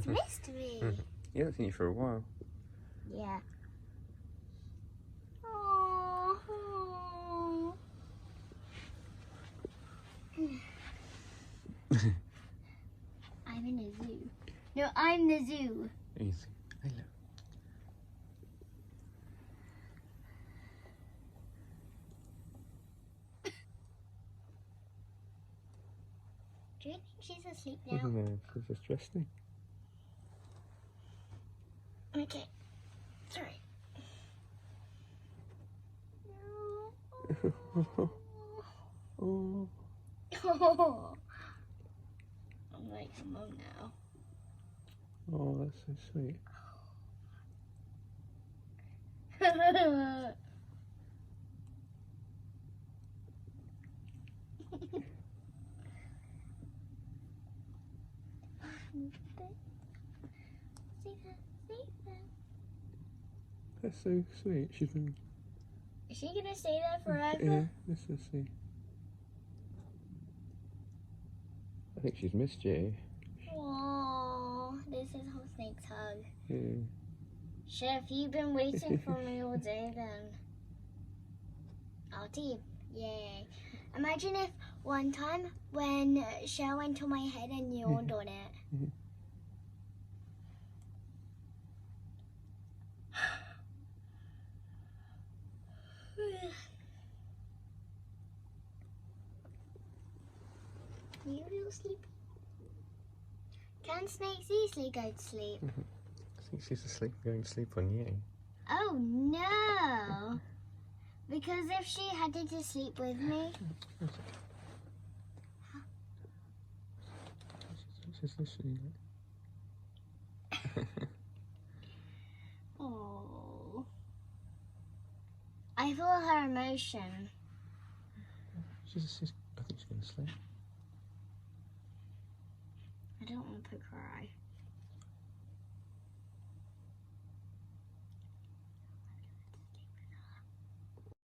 She's missed me. Yeah, I've seen you for a while. Yeah. Oh. I'm in a zoo. No, I'm the zoo. Easy. Hello. Do you think she's asleep now? No, she's just resting. Okay. Sorry. Oh. I'm like a mum now. Oh, that's so sweet. That's so sweet. She's been. Is she gonna stay there forever? Yeah, let's just see. I think she's missed you. Aww, this is how snakes hug. Yeah. Chef, you've been waiting for me all day then. I'll team. Yay. Imagine if one time when Cher went on my head and yawned on it. You feel sleepy? Can snakes easily go to sleep? I think she's asleep, going to sleep on you. Oh no! Because if she had to sleep with me. She's listening. Oh. I feel her emotion. I think she's going to sleep. I don't want to poke her eye.